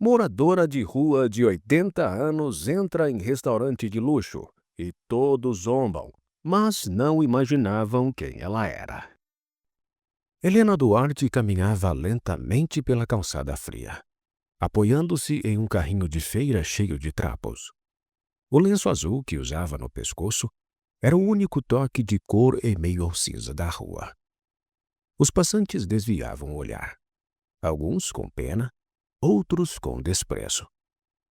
Moradora de rua de 80 anos entra em restaurante de luxo e todos zombam, mas não imaginavam quem ela era. Helena Duarte caminhava lentamente pela calçada fria, apoiando-se em um carrinho de feira cheio de trapos. O lenço azul que usava no pescoço era o único toque de cor e meio cinza da rua. Os passantes desviavam o olhar, alguns com pena, outros com desprezo.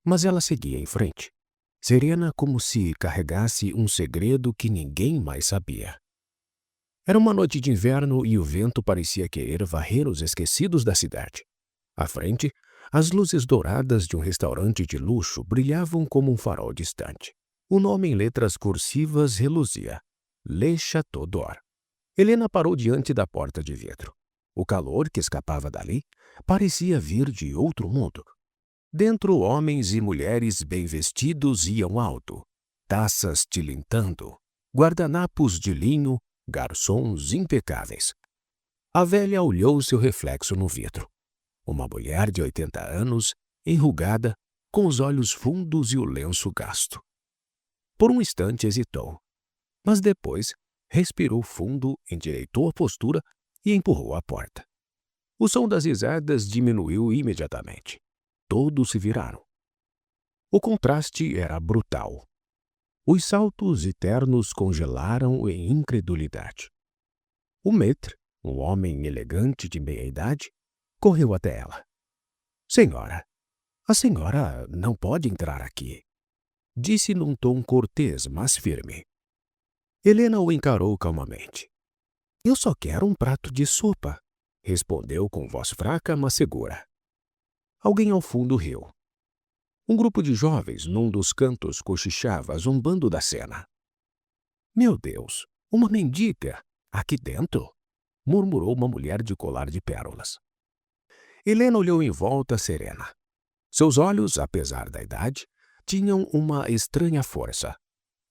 Mas ela seguia em frente, serena como se carregasse um segredo que ninguém mais sabia. Era uma noite de inverno e o vento parecia querer varrer os esquecidos da cidade. À frente, as luzes douradas de um restaurante de luxo brilhavam como um farol distante. O nome em letras cursivas reluzia: Le Chateau d'Or. Helena parou diante da porta de vidro. O calor que escapava dali parecia vir de outro mundo. Dentro, homens e mulheres bem vestidos iam alto, taças tilintando, guardanapos de linho, garçons impecáveis. A velha olhou seu reflexo no vidro. Uma mulher de 80 anos, enrugada, com os olhos fundos e o lenço gasto. Por um instante hesitou, mas depois respirou fundo, endireitou a postura e empurrou a porta. O som das risadas diminuiu imediatamente. Todos se viraram. O contraste era brutal. Os saltos e ternos congelaram em incredulidade. O maître, um homem elegante de meia-idade, correu até ela. Senhora, a senhora não pode entrar aqui, disse num tom cortês, mas firme. Helena o encarou calmamente. Eu só quero um prato de sopa, respondeu com voz fraca, mas segura. Alguém ao fundo riu. Um grupo de jovens, num dos cantos, cochichava, zombando da cena. Meu Deus, uma mendiga! Aqui dentro? Murmurou uma mulher de colar de pérolas. Helena olhou em volta serena. Seus olhos, apesar da idade, tinham uma estranha força,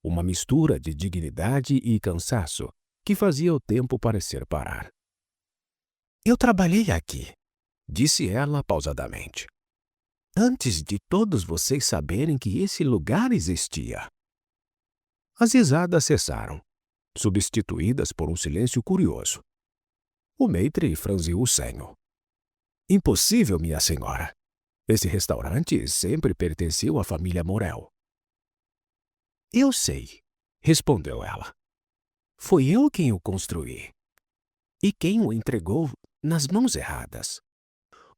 uma mistura de dignidade e cansaço que fazia o tempo parecer parar. Eu trabalhei aqui, disse ela pausadamente, antes de todos vocês saberem que esse lugar existia. As risadas cessaram, substituídas por um silêncio curioso. O maître franziu o senho. Impossível, minha senhora. Esse restaurante sempre pertenceu à família Morel. Eu sei, respondeu ela. Foi eu quem o construí. E quem o entregou nas mãos erradas.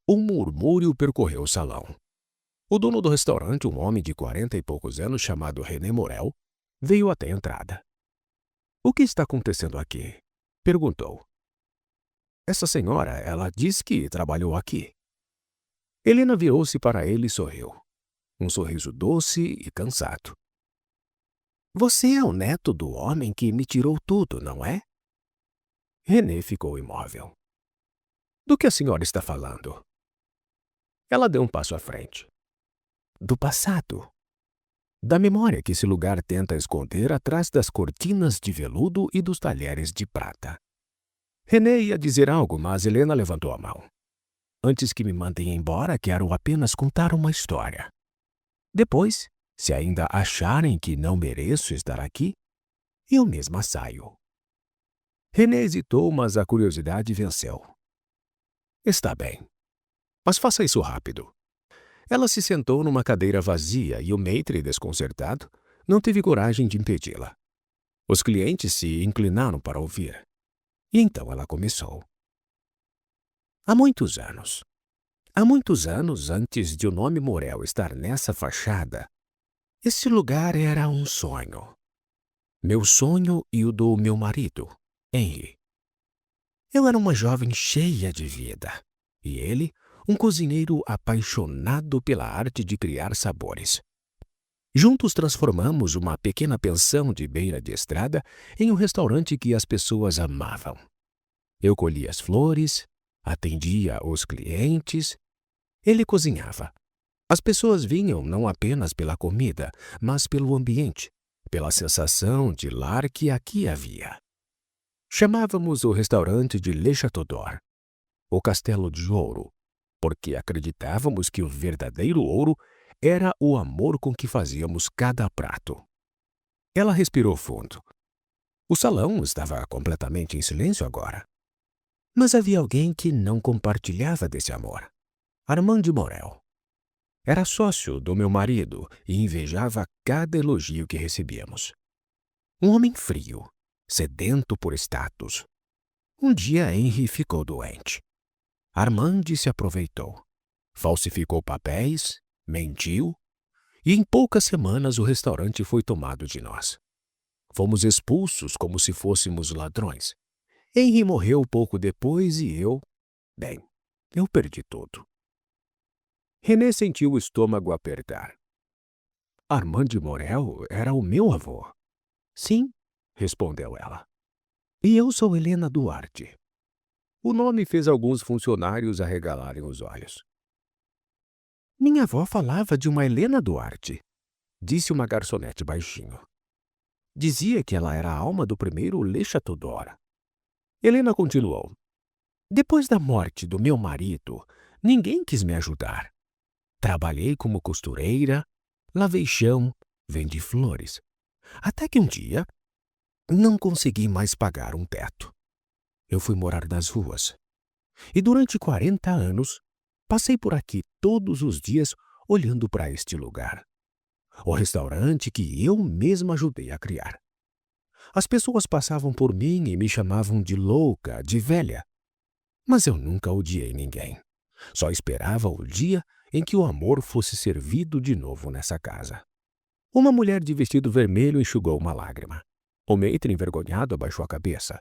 Um murmúrio percorreu o salão. O dono do restaurante, um homem de 40 e poucos anos chamado René Morel, veio até a entrada. O que está acontecendo aqui? Perguntou. Essa senhora, ela diz que trabalhou aqui. Helena virou-se para ele e sorriu. Um sorriso doce e cansado. Você é o neto do homem que me tirou tudo, não é? René ficou imóvel. Do que a senhora está falando? Ela deu um passo à frente. Do passado. Da memória que esse lugar tenta esconder atrás das cortinas de veludo e dos talheres de prata. René ia dizer algo, mas Helena levantou a mão. Antes que me mandem embora, quero apenas contar uma história. Depois, se ainda acharem que não mereço estar aqui, eu mesma saio. René hesitou, mas a curiosidade venceu. Está bem, mas faça isso rápido. Ela se sentou numa cadeira vazia e o maître, desconcertado, não teve coragem de impedi-la. Os clientes se inclinaram para ouvir. E então ela começou. Há muitos anos antes de o nome Morel estar nessa fachada, esse lugar era um sonho. Meu sonho e o do meu marido, Henry. Eu era uma jovem cheia de vida, e ele, um cozinheiro apaixonado pela arte de criar sabores. Juntos transformamos uma pequena pensão de beira de estrada em um restaurante que as pessoas amavam. Eu colhia as flores, atendia os clientes, ele cozinhava. As pessoas vinham não apenas pela comida, mas pelo ambiente, pela sensação de lar que aqui havia. Chamávamos o restaurante de Le Chateau d'Or, o Castelo de Ouro, porque acreditávamos que o verdadeiro ouro era o amor com que fazíamos cada prato. Ela respirou fundo. O salão estava completamente em silêncio agora. Mas havia alguém que não compartilhava desse amor. Armand de Morel. Era sócio do meu marido e invejava cada elogio que recebíamos. Um homem frio, sedento por status. Um dia Henry ficou doente. Armand se aproveitou. Falsificou papéis, mentiu, e em poucas semanas o restaurante foi tomado de nós. Fomos expulsos como se fôssemos ladrões. Henry morreu pouco depois e eu perdi tudo. René sentiu o estômago apertar. Armand de Morel era o meu avô. Sim, respondeu ela. E eu sou Helena Duarte. O nome fez alguns funcionários arregalarem os olhos. Minha avó falava de uma Helena Duarte, disse uma garçonete baixinho. Dizia que ela era a alma do primeiro Le Chateau d'Or. Helena continuou. Depois da morte do meu marido, ninguém quis me ajudar. Trabalhei como costureira, lavei chão, vendi flores. Até que um dia, não consegui mais pagar um teto. Eu fui morar nas ruas. E durante 40 anos, passei por aqui todos os dias olhando para este lugar. O restaurante que eu mesma ajudei a criar. As pessoas passavam por mim e me chamavam de louca, de velha. Mas eu nunca odiei ninguém. Só esperava o dia em que o amor fosse servido de novo nessa casa. Uma mulher de vestido vermelho enxugou uma lágrima. O maître, envergonhado, abaixou a cabeça.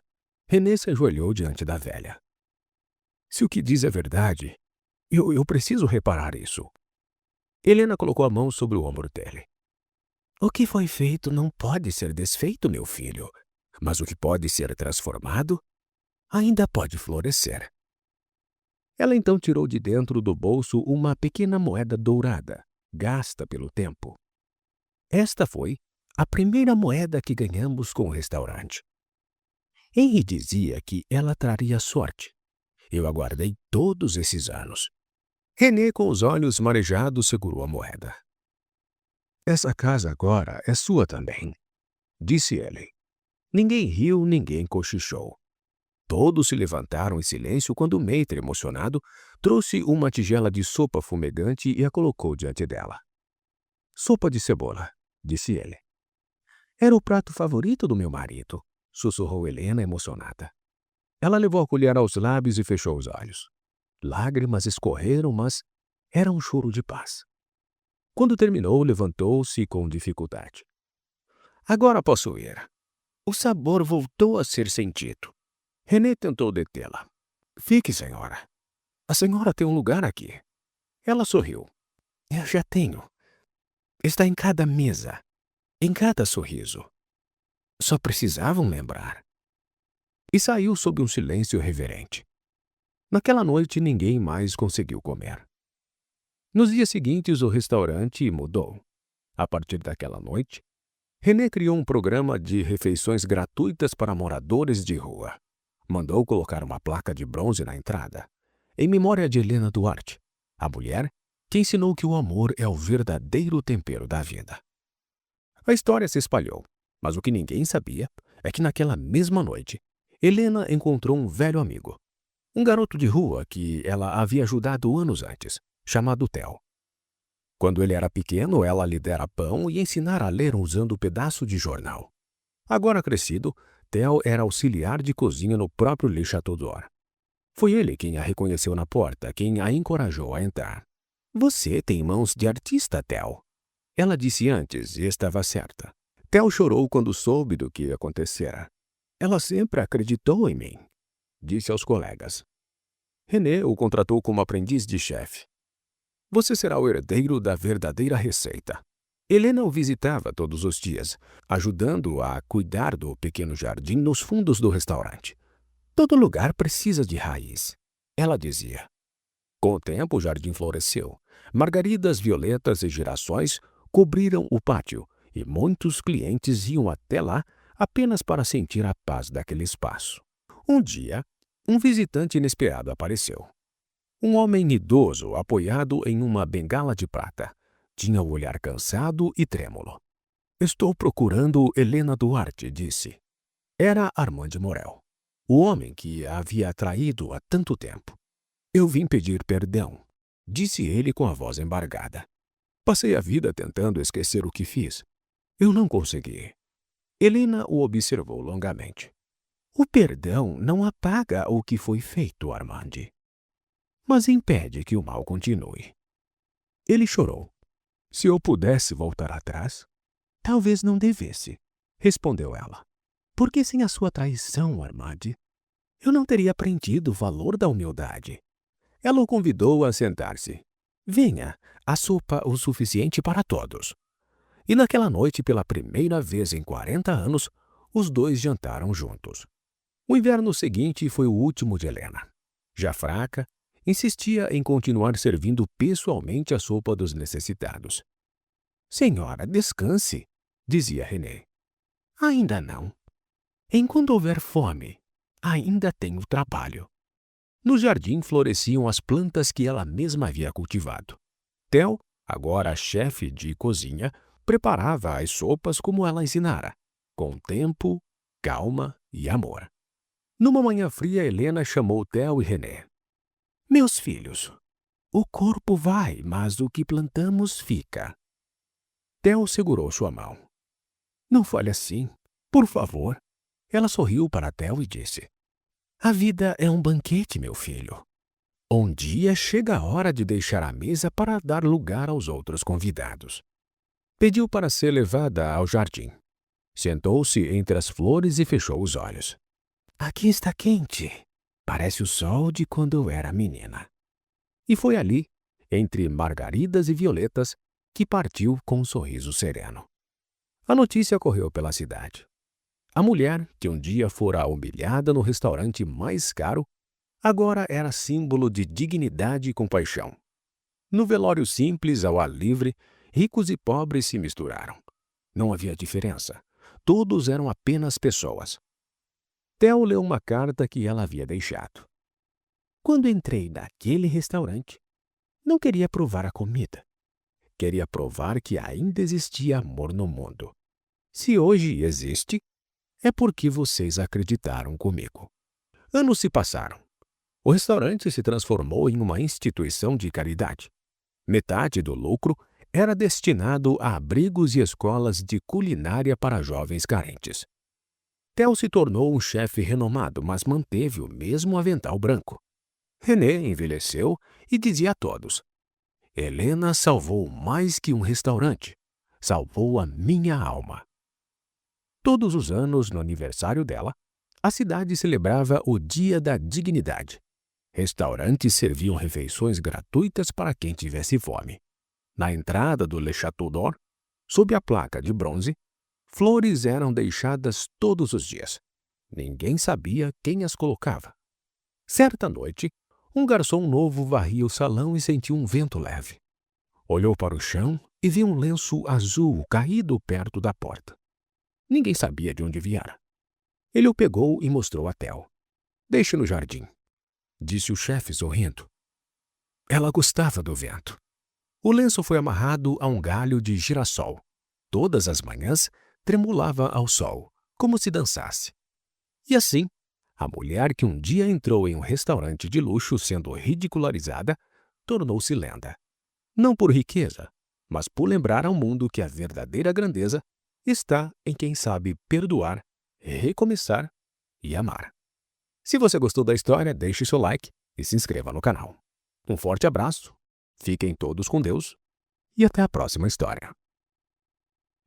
René se ajoelhou diante da velha. Se o que diz é verdade, eu preciso reparar isso. Helena colocou a mão sobre o ombro dele. O que foi feito não pode ser desfeito, meu filho. Mas o que pode ser transformado ainda pode florescer. Ela então tirou de dentro do bolso uma pequena moeda dourada, gasta pelo tempo. Esta foi a primeira moeda que ganhamos com o restaurante. Henry dizia que ela traria sorte. Eu aguardei todos esses anos. René, com os olhos marejados, segurou a moeda. Essa casa agora é sua também, disse ele. Ninguém riu, ninguém cochichou. Todos se levantaram em silêncio quando o maître, emocionado, trouxe uma tigela de sopa fumegante e a colocou diante dela. Sopa de cebola, disse ele. Era o prato favorito do meu marido, sussurrou Helena, emocionada. Ela levou a colher aos lábios e fechou os olhos. Lágrimas escorreram, mas era um choro de paz. Quando terminou, levantou-se com dificuldade. Agora posso ir. O sabor voltou a ser sentido. René tentou detê-la. Fique, senhora. A senhora tem um lugar aqui. Ela sorriu. Eu já tenho. Está em cada mesa, em cada sorriso. Só precisavam lembrar. E saiu sob um silêncio reverente. Naquela noite, ninguém mais conseguiu comer. Nos dias seguintes, o restaurante mudou. A partir daquela noite, René criou um programa de refeições gratuitas para moradores de rua. Mandou colocar uma placa de bronze na entrada, em memória de Helena Duarte, a mulher que ensinou que o amor é o verdadeiro tempero da vida. A história se espalhou, mas o que ninguém sabia é que naquela mesma noite, Helena encontrou um velho amigo, um garoto de rua que ela havia ajudado anos antes, chamado Theo. Quando ele era pequeno, ela lhe dera pão e ensinara a ler usando um pedaço de jornal. Agora crescido, Theo era auxiliar de cozinha no próprio Le Chateau d'Or. Foi ele quem a reconheceu na porta, quem a encorajou a entrar. Você tem mãos de artista, Theo. Ela disse antes e estava certa. Theo chorou quando soube do que acontecera. Ela sempre acreditou em mim, disse aos colegas. René o contratou como aprendiz de chefe. Você será o herdeiro da verdadeira receita. Helena o visitava todos os dias, ajudando-o a cuidar do pequeno jardim nos fundos do restaurante. Todo lugar precisa de raiz, ela dizia. Com o tempo, o jardim floresceu. Margaridas, violetas e girassóis cobriram o pátio e muitos clientes iam até lá apenas para sentir a paz daquele espaço. Um dia, um visitante inesperado apareceu. Um homem idoso, apoiado em uma bengala de prata, tinha o olhar cansado e trêmulo. Estou procurando Helena Duarte, disse. Era Armand Morel, o homem que a havia traído há tanto tempo. Eu vim pedir perdão, disse ele com a voz embargada. Passei a vida tentando esquecer o que fiz. Eu não consegui. Helena o observou longamente. O perdão não apaga o que foi feito, Armand, mas impede que o mal continue. Ele chorou. Se eu pudesse voltar atrás, talvez não devesse, respondeu ela. Porque sem a sua traição, Armand, eu não teria aprendido o valor da humildade. Ela o convidou a sentar-se. Venha, há sopa o suficiente para todos. E naquela noite, pela primeira vez em 40 anos, os dois jantaram juntos. O inverno seguinte foi o último de Helena. Já fraca, insistia em continuar servindo pessoalmente a sopa dos necessitados. Senhora, descanse, dizia René. Ainda não. Enquanto houver fome, ainda tenho trabalho. No jardim floresciam as plantas que ela mesma havia cultivado. Theo, agora chefe de cozinha, preparava as sopas como ela ensinara, com tempo, calma e amor. Numa manhã fria, Helena chamou Theo e René. Meus filhos, o corpo vai, mas o que plantamos fica. Theo segurou sua mão. Não fale assim, por favor. Ela sorriu para Theo e disse. A vida é um banquete, meu filho. Um dia chega a hora de deixar a mesa para dar lugar aos outros convidados. Pediu para ser levada ao jardim. Sentou-se entre as flores e fechou os olhos. Aqui está quente. Parece o sol de quando eu era menina. E foi ali, entre margaridas e violetas, que partiu com um sorriso sereno. A notícia correu pela cidade. A mulher, que um dia fora humilhada no restaurante mais caro, agora era símbolo de dignidade e compaixão. No velório simples, ao ar livre, ricos e pobres se misturaram. Não havia diferença. Todos eram apenas pessoas. Theo leu uma carta que ela havia deixado. Quando entrei naquele restaurante, não queria provar a comida. Queria provar que ainda existia amor no mundo. Se hoje existe, é porque vocês acreditaram comigo. Anos se passaram. O restaurante se transformou em uma instituição de caridade. Metade do lucro era destinado a abrigos e escolas de culinária para jovens carentes. Theo se tornou um chefe renomado, mas manteve o mesmo avental branco. René envelheceu e dizia a todos: Helena salvou mais que um restaurante. Salvou a minha alma. Todos os anos, no aniversário dela, a cidade celebrava o Dia da Dignidade. Restaurantes serviam refeições gratuitas para quem tivesse fome. Na entrada do Le Château d'Or, sob a placa de bronze, flores eram deixadas todos os dias. Ninguém sabia quem as colocava. Certa noite, um garçom novo varria o salão e sentiu um vento leve. Olhou para o chão e viu um lenço azul caído perto da porta. Ninguém sabia de onde viera. Ele o pegou e mostrou a Theo. Deixe no jardim, disse o chefe sorrindo. Ela gostava do vento. O lenço foi amarrado a um galho de girassol. Todas as manhãs tremulava ao sol, como se dançasse. E assim, a mulher que um dia entrou em um restaurante de luxo sendo ridicularizada, tornou-se lenda. Não por riqueza, mas por lembrar ao mundo que a verdadeira grandeza está em quem sabe perdoar, recomeçar e amar. Se você gostou da história, deixe seu like e se inscreva no canal. Um forte abraço, fiquem todos com Deus e até a próxima história.